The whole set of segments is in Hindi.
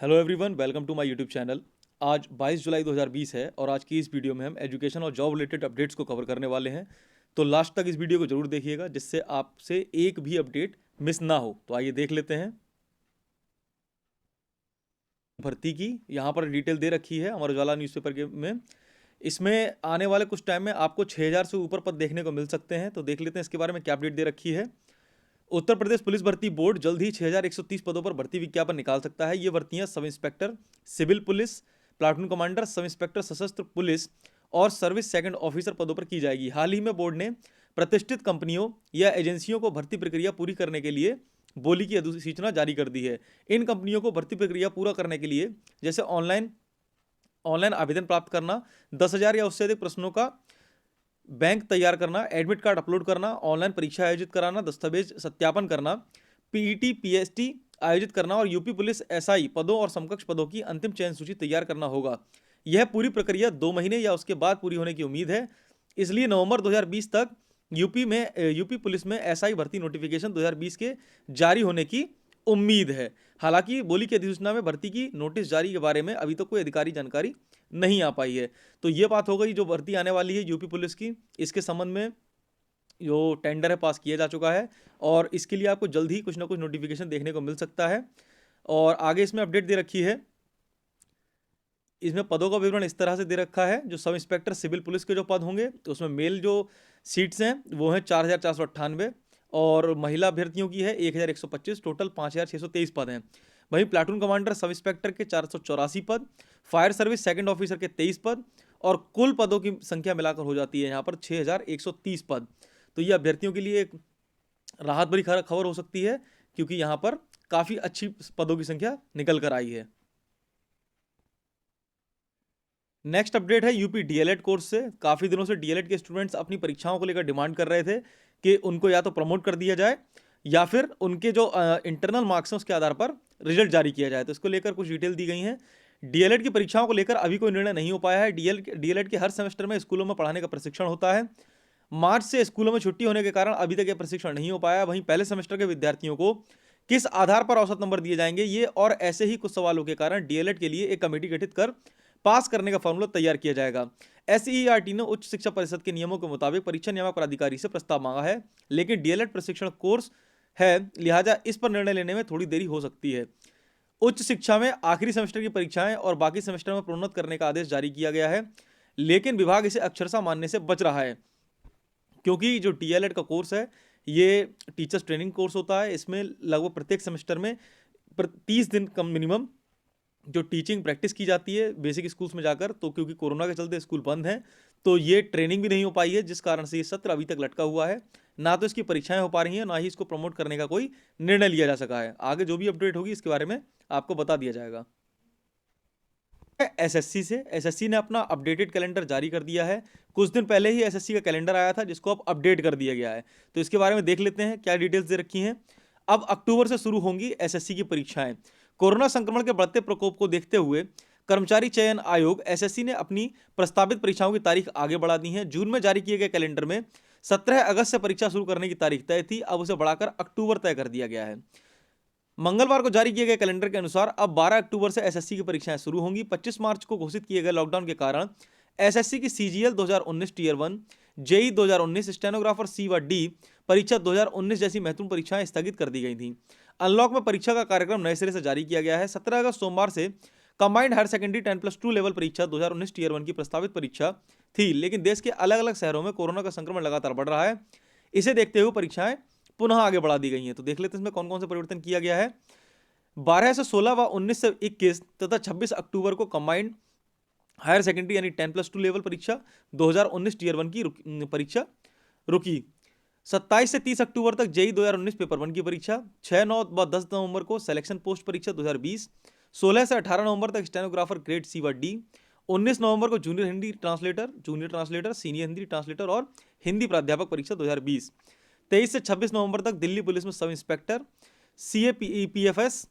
Hello everyone, welcome to my YouTube channel. आज 22 जुलाई 2020 है और आज की इस वीडियो में हम एजुकेशन और जॉब रिलेटेड अपडेट्स को कवर करने वाले हैं। तो लास्ट तक इस वीडियो को जरूर देखिएगा जिससे आपसे एक भी अपडेट मिस ना हो। तो आइए देख लेते हैं। भर्ती की यहाँ पर डिटेल दे रखी है अमर उजाला न्यूज़पेपर के में। इसमें आने वाले कुछ टाइम में आपको 6000 से ऊपर पद देखने को मिल सकते हैं। तो देख लेते हैं इसके बारे में क्या अपडेट दे रखी है। उत्तर प्रदेश पुलिस भर्ती बोर्ड जल्द ही 6130 पदों पर भर्ती विज्ञापन निकाल सकता है। ये भर्तियां sub inspector civil police, platoon commander, sub inspector सशस्त्र पुलिस और सर्विस सेकंड ऑफिसर पदों पर की जाएगी। हाल ही में बोर्ड ने प्रतिष्ठित कंपनियों या एजेंसियों को भर्ती प्रक्रिया पूरी करने के लिए बोली की अधिसूचना जारी कर दी है। इन कंपनियों को भर्ती प्रक्रिया पूरा करने के लिए जैसे ऑनलाइन ऑनलाइन आवेदन प्राप्त करना, 10,000 या उससे अधिक प्रश्नों का बैंक तैयार करना, एडमिट कार्ड अपलोड करना, ऑनलाइन परीक्षा आयोजित कराना, दस्तावेज सत्यापन करना, पीईटी पीएसटी आयोजित करना और यूपी पुलिस एसआई पदों और समकक्ष पदों की अंतिम चयन सूची तैयार करना होगा। यह पूरी प्रक्रिया 2 महीने या उसके बाद पूरी होने की उम्मीद है। इसलिए नवंबर 2020 तक यूपी पुलिस में एसआई भर्ती नोटिफिकेशन 2020 के जारी होने की उम्मीद है। हालांकि बोली की अधिसूचना में भर्ती की नोटिस जारी के बारे में अभी तक कोई अधिकारी जानकारी नहीं आ पाई है। तो ये बात हो गई जो भर्ती आने वाली है यूपी पुलिस की। इसके संबंध में जो टेंडर है पास किया जा चुका है और इसके लिए आपको जल्द ही कुछ ना कुछ नोटिफिकेशन देखने को मिल सकता है। और आगे इसमें अपडेट दे रखी है। इसमें पदों का विवरण इस तरह से दे रखा है। जो सब इंस्पेक्टर सिविल पुलिस के जो पद होंगे तो उसमें मेल जो सीट्स हैं वो हैं 4498 और महिला अभ्यर्थियों की है 1125, टोटल 5623 पद हैं। वहीं प्लाटून कमांडर सब इंस्पेक्टर के 484 पद, फायर सर्विस सेकंड ऑफिसर के 23 पद और कुल पदों की संख्या मिलाकर हो जाती है यहाँ पर 6130 पद। तो ये अभ्यर्थियों के लिए एक राहत भरी खबर हो सकती है क्योंकि यहाँ पर काफ़ी अच्छी पदों की संख्या निकल कर आई है। नेक्स्ट अपडेट है यूपी डीएलएड कोर्स से। काफ़ी दिनों से डीएलएड के स्टूडेंट्स अपनी परीक्षाओं को लेकर डिमांड कर रहे थे कि उनको या तो प्रमोट कर दिया जाए या फिर उनके जो इंटरनल मार्क्स हैं उसके आधार पर रिजल्ट जारी किया जाए। तो इसको लेकर कुछ डिटेल दी गई हैं। डीएलएड की परीक्षाओं को लेकर अभी कोई निर्णय नहीं हो पाया है। डीएलएड के हर सेमेस्टर में स्कूलों में पढ़ाने का प्रशिक्षण होता है। मार्च से स्कूलों में छुट्टी होने के कारण अभी तक यह प्रशिक्षण नहीं हो पाया। वहीं पहले सेमेस्टर के विद्यार्थियों को किस आधार पर औसत नंबर दिए जाएंगे, ये और ऐसे ही कुछ सवालों के कारण डीएलएड के लिए एक कमेटी गठित कर पास करने का फॉर्मूला तैयार किया जाएगा। एसईईआरटी ने उच्च शिक्षा परिषद के नियमों के मुताबिक परीक्षा नियामक प्राधिकारी से प्रस्ताव मांगा है, लेकिन डीएलएड प्रशिक्षण कोर्स है, लिहाजा इस पर निर्णय लेने में थोड़ी देरी हो सकती है। उच्च शिक्षा में आखिरी सेमेस्टर की परीक्षाएं और बाकी सेमेस्टर में प्रोन्नत करने का आदेश जारी किया गया है, लेकिन विभाग इसे अक्षरशः मानने से बच रहा है क्योंकि जो डीएलएड का कोर्स है ये टीचर्स ट्रेनिंग कोर्स होता है। इसमें लगभग प्रत्येक सेमेस्टर में 30 दिन कम मिनिमम जो टीचिंग प्रैक्टिस की जाती है बेसिक स्कूल्स में जाकर। तो क्योंकि कोरोना के चलते स्कूल बंद हैं तो ये ट्रेनिंग भी नहीं हो पाई है, जिस कारण से ये सत्र अभी तक लटका हुआ है। ना तो इसकी परीक्षाएं हो पा रही हैं, ना ही इसको प्रमोट करने का कोई निर्णय लिया जा सका है। आगे जो भी अपडेट होगी इसके बारे में आपको बता दिया जाएगा। एसएससी ने अपना अपडेटेड कैलेंडर जारी कर दिया है। कुछ दिन पहले ही एसएससी का कैलेंडर आया था जिसको अब अपडेट कर दिया गया है। तो इसके बारे में देख लेते हैं क्या डिटेल्स दे रखी हैं। अब अक्टूबर से शुरू होंगी एसएससी की परीक्षाएं। कोरोना संक्रमण के बढ़ते प्रकोप को देखते हुए कर्मचारी चयन आयोग एसएससी ने अपनी प्रस्तावित परीक्षाओं की तारीख आगे बढ़ा दी है। जून में जारी किए गए कैलेंडर में 17 अगस्त से परीक्षा शुरू करने की तारीख तय थी, अब उसे बढ़ाकर अक्टूबर तय कर दिया गया है। मंगलवार को जारी किए गए कैलेंडर के अनुसार अब 12 अक्टूबर से एसएससी की परीक्षाएं शुरू होंगी। 25 मार्च को घोषित किए गए लॉकडाउन के कारण एसएससी की सीजीएल 2019 टियर 1, जेई 2019, स्टेनोग्राफर सी व डी परीक्षा 2019 जैसी महत्वपूर्ण परीक्षाएं स्थगित कर दी गई थीं। अनलॉक में परीक्षा का कार्यक्रम नए सिरे से जारी किया गया है। 17 अगस्त सोमवार से कंबाइंड हायर सेकेंडरी 10+2 लेवल परीक्षा 2019 टियर 1 की प्रस्तावित परीक्षा थी, लेकिन देश के अलग अलग शहरों में कोरोना का संक्रमण लगातार बढ़ रहा है। इसे देखते हुए परीक्षाएं पुनः आगे बढ़ा दी गई हैं। तो देख लेते हैं इसमें कौन कौन से परिवर्तन किया गया है। 12 से 16 व 19 से 21 तथा 26 अक्टूबर को कंबाइंड हायर सेकेंडरी यानी 10+2 लेवल परीक्षा 2019 टियर 1 की परीक्षा रुकी। 27 से 30 अक्टूबर तक जेई 2019 पेपर 1 की परीक्षा। 6, 9 व 10 नवंबर को सिलेक्शन पोस्ट परीक्षा 2020। 16 से 18 नवंबर तक स्टेनोग्राफर ग्रेड सी व डी। 19 नवंबर को junior Hindi translator, junior translator, senior Hindi translator और हिंदी प्राध्यापक परीक्षा 2020। 23 से 26 नवंबर तक दिल्ली पुलिस में सब इंस्पेक्टर CAPEPFS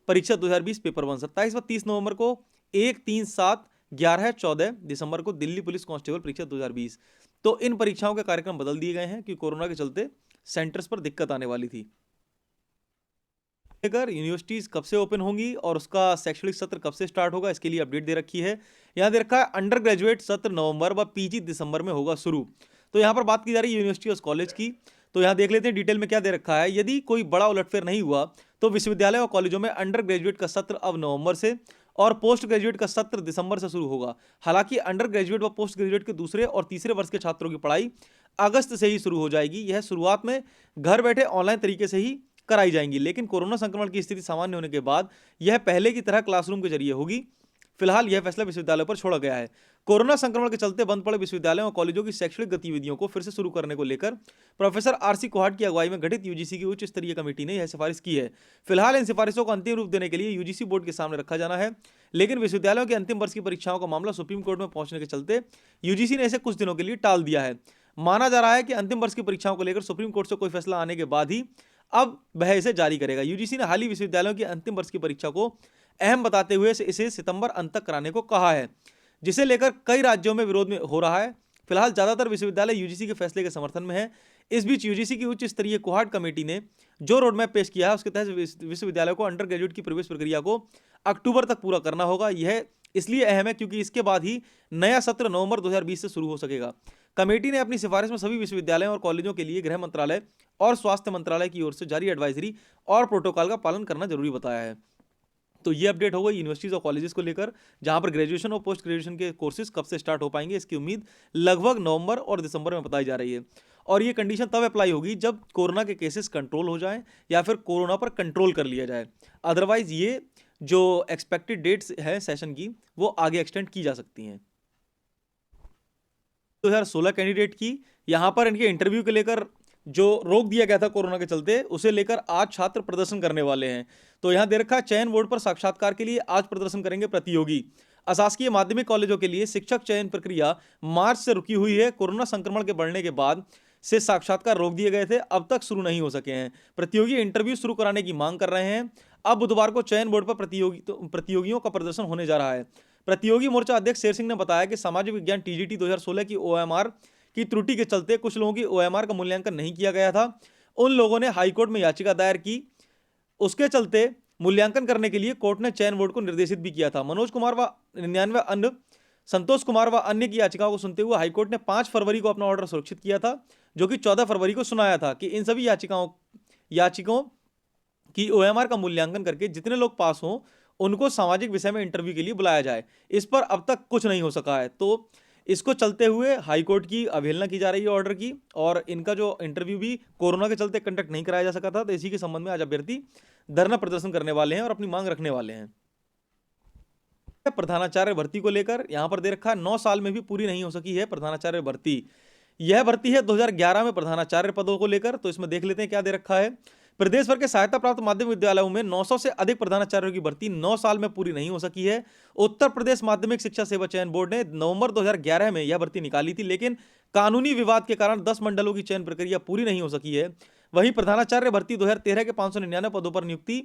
परीक्षा 2020 पेपर 1। 27 व 30 नवंबर को 1, 3, 7, 11, 14 दिसंबर को दिल्ली पुलिस कांस्टेबल परीक्षा 2020। तो इन परीक्षाओं के कार्यक्रम बदल दिए गए हैं क्योंकि कोरोना के चलते सेंटर्स पर दिक्कत आने वाली थी। लेकर यूनिवर्सिटीज कब से ओपन होंगी और उसका शैक्षणिक सत्र कब से स्टार्ट होगा, इसके लिए अपडेट दे रखी है। यहाँ दे रखा है अंडर ग्रेजुएट सत्र नवंबर व पीजी दिसंबर में होगा शुरू। तो यहाँ पर बात की जा रही है यूनिवर्सिटी और कॉलेज की। तो यहाँ देख लेते हैं डिटेल में क्या दे रखा है। यदि कोई बड़ा उलटफेर नहीं हुआ तो विश्वविद्यालय और कॉलेजों में अंडर ग्रेजुएट का सत्र अब नवंबर से और पोस्ट ग्रेजुएट का सत्र दिसंबर से शुरू होगा। हालांकि अंडर ग्रेजुएट व पोस्ट ग्रेजुएट के दूसरे और तीसरे वर्ष के छात्रों की पढ़ाई अगस्त से ही शुरू हो जाएगी। यह शुरुआत में घर बैठे ऑनलाइन तरीके से ही कराई जाएंगी, लेकिन कोरोना संक्रमण की स्थिति सामान्य होने के बाद यह पहले की तरह क्लासरूम के जरिए होगी। फिलहाल यह फैसला विश्वविद्यालयों पर छोड़ा गया है। कोरोना संक्रमण के चलते बंद पड़े विश्वविद्यालयों और कॉलेजों की शैक्षणिक गतिविधियों को फिर से शुरू करने को लेकर प्रोफेसर आरसी कोहाट की अगुवाई में गठित यूजीसी की उच्च स्तरीय कमेटी ने यह सिफारिश की है। फिलहाल इन सिफारिशों को अंतिम रूप देने के लिए यूजीसी बोर्ड के सामने रखा जाना है, लेकिन विश्वविद्यालयों के अंतिम वर्ष की परीक्षाओं का मामला सुप्रीम कोर्ट में पहुंचने के चलते यूजीसी ने इसे कुछ दिनों के लिए टाल दिया है। माना जा रहा है कि अंतिम वर्ष की परीक्षाओं को लेकर सुप्रीम कोर्ट से कोई फैसला आने के बाद ही अब वह इसे जारी करेगा। यूजीसी ने हाल ही विश्वविद्यालयों की अंतिम वर्ष की परीक्षा को अहम बताते हुए इसे सितंबर अंत तक कराने को कहा है, जिसे लेकर कई राज्यों में विरोध में हो रहा है। फिलहाल ज्यादातर विश्वविद्यालय यूजीसी के फैसले के समर्थन में है। इस बीच यूजीसी की उच्च स्तरीय कोहाट कमेटी ने जो रोडमैप पेश किया है उसके तहत विश्वविद्यालय को अंडर ग्रेजुएट की प्रवेश प्रक्रिया को अक्टूबर तक पूरा करना होगा। यह इसलिए अहम है क्योंकि इसके बाद ही नया सत्र नवंबर 2020 से शुरू हो सकेगा। कमेटी ने अपनी सिफारिश में सभी विश्वविद्यालयों और कॉलेजों के लिए गृह मंत्रालय और स्वास्थ्य मंत्रालय की ओर से जारी एडवाइजरी और प्रोटोकॉल का पालन करना जरूरी बताया है। तो ये अपडेट होगा यूनिवर्सिटीज और कॉलेजेस को लेकर, जहां पर ग्रेजुएशन और पोस्ट ग्रेजुएशन के कोर्सेज कब से स्टार्ट हो पाएंगे इसकी उम्मीद लगभग नवंबर और दिसंबर में बताई जा रही है। और ये कंडीशन तब अप्लाई होगी जब कोरोना के केसेस कंट्रोल हो जाएं या फिर कोरोना पर कंट्रोल कर लिया जाए। अदरवाइज ये जो एक्सपेक्टेड डेट्स है सेशन की वो आगे एक्सटेंड की जा सकती हैं। 2016 कैंडिडेट की यहाँ पर इनके इंटरव्यू के लेकर जो रोक दिया गया था कोरोना के चलते, उसे लेकर आज छात्र प्रदर्शन करने वाले हैं। तो यहाँ दे रखा है चयन बोर्ड पर साक्षात्कार के लिए आज प्रदर्शन करेंगे प्रतियोगी। अशासकीय माध्यमिक कॉलेजों के लिए शिक्षक चयन प्रक्रिया मार्च से रुकी हुई है। कोरोना संक्रमण के बढ़ने के बाद से साक्षात्कार रोक दिए गए थे, अब तक शुरू नहीं हो सके हैं। प्रतियोगी इंटरव्यू शुरू कराने की मांग कर रहे हैं। अब बुधवार को चयन बोर्ड पर प्रतियोगियों का प्रदर्शन होने जा रहा है। प्रतियोगी मोर्चा अध्यक्ष शेर सिंह ने बताया कि सामाजिक विज्ञान टीजीटी 2016 की ओएमआर की त्रुटि के चलते कुछ लोगों की ओएमआर का मूल्यांकन नहीं किया गया था। उन लोगों ने हाईकोर्ट में याचिका दायर की, उसके चलते मूल्यांकन करने के लिए कोर्ट ने चयन बोर्ड को निर्देशित भी किया था। मनोज कुमार व 99 अन्य संतोष कुमार व अन्य की याचिकाओं को सुनते हुए हाईकोर्ट ने 5 फरवरी को अपना ऑर्डर सुरक्षित किया था, जो कि 14 फरवरी को सुनाया था कि इन सभी याचिकाओं की ओएमआर का मूल्यांकन करके जितने लोग पास हों उनको सामाजिक विषय में इंटरव्यू के लिए बुलाया जाए। इस पर अब तक कुछ नहीं हो सका है, तो इसको चलते हुए हाईकोर्ट की अवहेलना की जा रही है ऑर्डर की, और इनका जो इंटरव्यू भी कोरोना के चलते कंडक्ट नहीं कराया जा सका था। तो इसी के संबंध में आज अभ्यर्थी धरना प्रदर्शन करने वाले हैं और अपनी मांग रखने वाले हैं। प्रधानाचार्य भर्ती को लेकर यहां पर दे रखा है 9 साल में भी पूरी नहीं हो सकी है प्रधानाचार्य भर्ती। यह भर्ती है 2011 में प्रधानाचार्य पदों को लेकर। तो इसमें देख लेते हैं क्या दे रखा है। प्रदेश भर के सहायता प्राप्त माध्यमिक विद्यालयों में 900 से अधिक प्रधानाचार्यों की भर्ती 9 साल में पूरी नहीं हो सकी है। उत्तर प्रदेश माध्यमिक शिक्षा सेवा चयन बोर्ड ने नवंबर 2011 में यह भर्ती निकाली थी, लेकिन कानूनी विवाद के कारण 10 मंडलों की चयन प्रक्रिया पूरी नहीं हो सकी है। वहीं प्रधानाचार्य भर्ती 2013 के 599 पदों पर नियुक्ति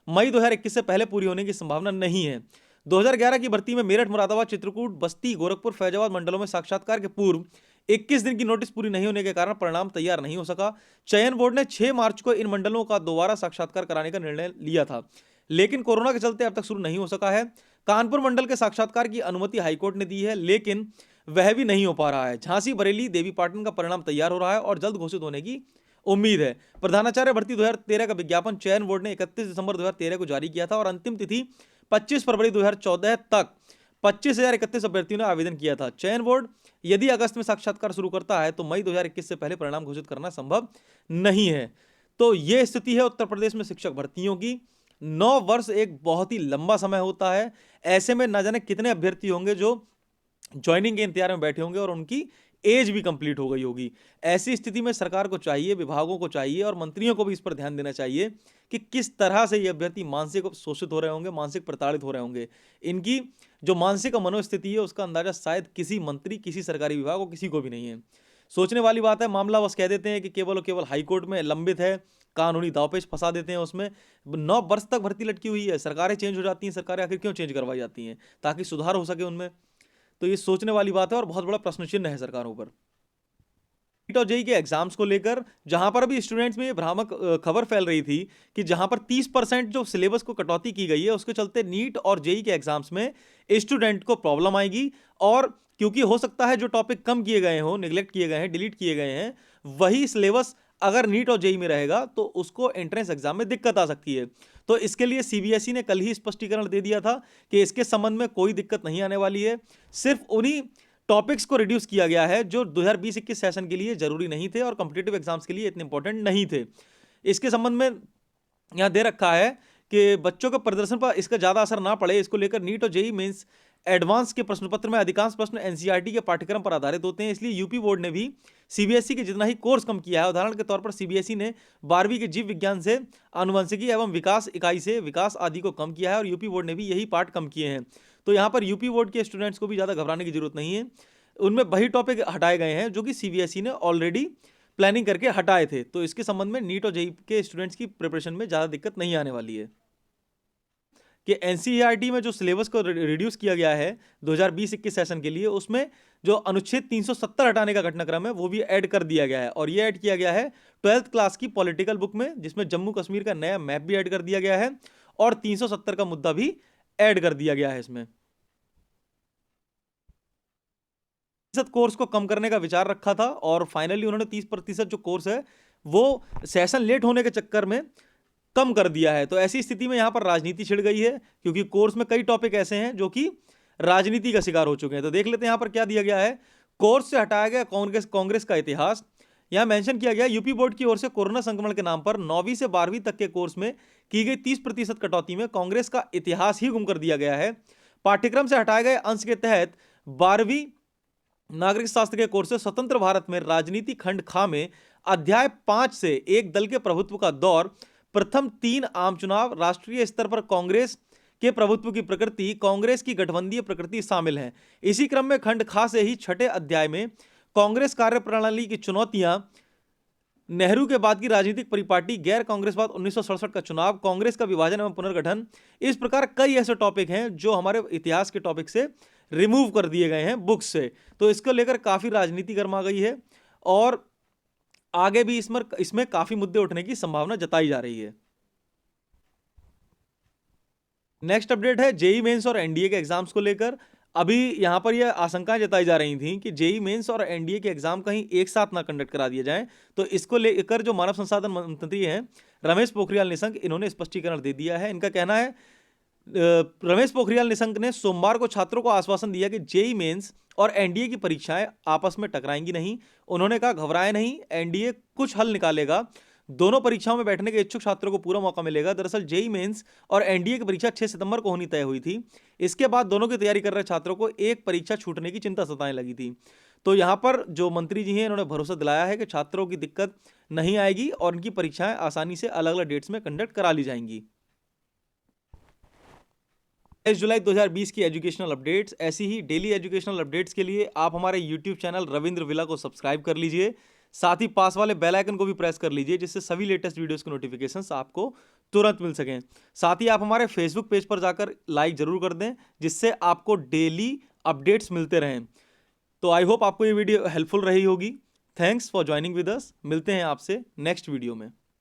मई 2021 से पहले पूरी होने की संभावना नहीं है। 2011 की भर्ती में मेरठ, मुरादाबाद, चित्रकूट, बस्ती, गोरखपुर, फैजाबाद मंडलों में साक्षात्कार के पूर्व 21 दिन की नोटिस पूरी नहीं होने के कारण परिणाम तैयार नहीं हो सका। चयन बोर्ड ने 6 मार्च को इन मंडलों का दोबारा साक्षात्कार कराने का निर्णय लिया था, लेकिन कोरोना के चलते अब तक शुरू नहीं हो सका है। कानपुर मंडल के साक्षात्कार की अनुमति हाईकोर्ट ने दी है, लेकिन वह भी नहीं हो पा रहा है। झांसी, बरेली, देवीपाटन का परिणाम तैयार हो रहा है और जल्द घोषित होने की उम्मीद है। प्रधानाचार्य भर्ती 2013 का विज्ञापन चयन बोर्ड ने 31 दिसंबर 2013 को जारी किया था और अंतिम तिथि 25 फरवरी 2014 तक 25,031 अभ्यर्थियों ने आवेदन किया था। चयन बोर्ड यदि अगस्त में साक्षात्कार शुरू करता है तो मई 2021 से पहले परिणाम घोषित करना संभव नहीं है। तो यह स्थिति है उत्तर प्रदेश में शिक्षक भर्तियों की। 9 वर्ष एक बहुत ही लंबा समय होता है। ऐसे में ना जाने कितने अभ्यर्थी होंगे जो ज्वाइनिंग के इंतजार में बैठे होंगे और उनकी एज भी कंप्लीट हो गई होगी। ऐसी स्थिति में सरकार को चाहिए, विभागों को चाहिए और मंत्रियों को भी इस पर ध्यान देना चाहिए कि किस तरह से ये अभ्यर्थी मानसिक शोषित हो रहे होंगे, मानसिक प्रताड़ित हो रहे होंगे। इनकी जो मानसिक मनोस्थिति है उसका अंदाजा शायद किसी मंत्री, किसी सरकारी विभाग और किसी को भी नहीं है। सोचने वाली बात है। मामला बस कह देते हैं कि केवल और केवल हाईकोर्ट में लंबित है, कानूनी दावपेच फंसा देते हैं उसमें। 9 वर्ष तक भर्ती लटकी हुई है। सरकारें चेंज हो जाती हैं, सरकारें आखिर क्यों चेंज करवाई जाती हैं? ताकि सुधार हो सके उनमें। तो ये सोचने वाली बात है और बहुत बड़ा प्रश्न चिन्ह है सरकारों पर। नीट और जेईई के एग्जाम्स को लेकर, जहां पर अभी स्टूडेंट्स में ये भ्रामक खबर फैल रही थी कि जहां पर 30% जो सिलेबस को कटौती की गई है, उसके चलते नीट और जेईई के एग्जाम्स में स्टूडेंट को प्रॉब्लम आएगी। और क्योंकि हो सकता है जो टॉपिक कम किए गए हो, निगलेक्ट किए गए हैं, डिलीट किए गए हैं, वही सिलेबस अगर नीट और जेईई में रहेगा तो उसको एंट्रेंस एग्जाम में दिक्कत आ सकती है। तो इसके लिए सीबीएसई ने कल ही स्पष्टीकरण दे दिया था कि इसके संबंध में कोई दिक्कत नहीं आने वाली है। सिर्फ उन्हीं टॉपिक्स को रिड्यूस किया गया है जो 2020-21 सेशन के लिए जरूरी नहीं थे और कॉम्पिटिटिव एग्जाम्स के लिए इतने इंपॉर्टेंट नहीं थे। इसके संबंध में यहां दे रखा है कि बच्चों के प्रदर्शन पर इसका ज्यादा असर ना पड़े, इसको लेकर नीट और जेईई मेंस एडवांस के प्रश्न पत्र में अधिकांश प्रश्न एनसीईआरटी के पाठ्यक्रम पर आधारित होते हैं, इसलिए यूपी बोर्ड ने भी सीबीएसई के जितना ही कोर्स कम किया है। उदाहरण के तौर पर सीबीएसई ने 12वीं के जीव विज्ञान से आनुवंशिकी एवं विकास इकाई से विकास आदि को कम किया है और यूपी बोर्ड ने भी यही पाठ कम किए हैं। तो यहाँ पर यूपी बोर्ड के स्टूडेंट्स को भी ज्यादा घबराने की जरूरत नहीं है। उनमें वही टॉपिक हटाए गए हैं जो कि सीबीएसई ने ऑलरेडी प्लानिंग करके हटाए थे। तो इसके संबंध में नीट और जेईई के स्टूडेंट्स की प्रिपरेशन में ज्यादा दिक्कत नहीं आने वाली है। कि एनसीईआरटी में जो सिलेबस को रिड्यूस किया गया है 2020-21 सेशन के लिए, उसमें जो अनुच्छेद 370 हटाने का घटनाक्रम है वो भी ऐड कर दिया गया है। और ये ऐड किया गया है 12th क्लास की पॉलिटिकल बुक में, जिसमें जम्मू कश्मीर का नया मैप भी ऐड कर दिया गया है और 370 का मुद्दा भी ऐड कर दिया गया है। इसमें कोर्स को कम करने का विचार रखा था और फाइनली उन्होंने 30% जो कोर्स है वो सेशन लेट होने के चक्कर में कम कर दिया है। तो ऐसी स्थिति में यहां पर राजनीति छिड़ गई है, क्योंकि कोर्स में कई टॉपिक ऐसे हैं जो कि राजनीति का शिकार हो चुके हैं। तो देख लेते हैं यहां पर क्या दिया गया है। कोर्स से हटाया गया कांग्रेस का इतिहास। यहां मेंशन किया गया यूपी बोर्ड की ओर से कोरोना संक्रमण के नाम पर 9वीं से 12वीं तक के कोर्स में की गई 30% कटौती में कांग्रेस का इतिहास ही गुम कर दिया गया है। पाठ्यक्रम से हटाए गए अंश के तहत 12वीं नागरिक शास्त्र के कोर्स से स्वतंत्र भारत में राजनीति खंड खा में अध्याय 5 से एक दल के प्रभुत्व का दौर, प्रथम 3 आम चुनाव, राष्ट्रीय स्तर पर कांग्रेस के प्रभुत्व की प्रकृति, कांग्रेस की गठबंधीय प्रकृति शामिल है। इसी क्रम में खंड खा से ही छठे अध्याय में कांग्रेस कार्यप्रणाली की चुनौतियां, नेहरू के बाद की राजनीतिक परिपाटी, गैर कांग्रेसवाद, 1967 का चुनाव, कांग्रेस का विभाजन एवं पुनर्गठन, इस प्रकार कई ऐसे टॉपिक हैं जो हमारे इतिहास के टॉपिक से रिमूव कर दिए गए हैं बुक्स से। तो इसको लेकर काफी राजनीति गर्मा गई है और आगे भी इसमें काफी मुद्दे उठने की संभावना जताई जा रही है। नेक्स्ट अपडेट है जेईई मेंस और एनडीए के एग्जाम्स को लेकर। अभी यहां पर यह आशंकाएं जताई जा रही थी कि जेईई मेंस और एनडीए के एग्जाम कहीं एक साथ ना कंडक्ट करा दिए जाएं। तो इसको लेकर जो मानव संसाधन मंत्री हैं रमेश पोखरियाल निशंक, इन्होंने स्पष्टीकरण दे दिया है। इनका कहना है, रमेश पोखरियाल निशंक ने सोमवार को छात्रों को आश्वासन दिया कि जेईई मेंस और एनडीए की परीक्षाएं आपस में टकराएंगी नहीं। उन्होंने कहा, घबराएं नहीं, एनडीए कुछ हल निकालेगा, दोनों परीक्षाओं में बैठने के इच्छुक छात्रों को पूरा मौका मिलेगा। दरअसल जेईई मेंस और एनडीए की परीक्षा 6 सितंबर को होनी तय हुई थी। इसके बाद दोनों की तैयारी कर रहे छात्रों को एक परीक्षा छूटने की चिंता सताने लगी थी। तो यहां पर जो मंत्री जी हैं इन्होंने भरोसा दिलाया है कि छात्रों की दिक्कत नहीं आएगी और उनकी परीक्षाएं आसानी से अलग अलग डेट्स में कंडक्ट करा ली जाएंगी। 23 जुलाई 2020 की एजुकेशनल अपडेट्स, ऐसी ही डेली एजुकेशनल अपडेट्स के लिए आप हमारे यूट्यूब चैनल रविंद्र विला को सब्सक्राइब कर लीजिए। साथ ही पास वाले बेल आइकन को भी प्रेस कर लीजिए, जिससे सभी लेटेस्ट वीडियोस के नोटिफिकेशंस आपको तुरंत मिल सकें। साथ ही आप हमारे फेसबुक पेज पर जाकर लाइक जरूर कर दें, जिससे आपको डेली अपडेट्स मिलते रहें। तो आई होप आपको ये वीडियो हेल्पफुल रही होगी। Thanks for joining with us. मिलते हैं आपसे नेक्स्ट वीडियो में।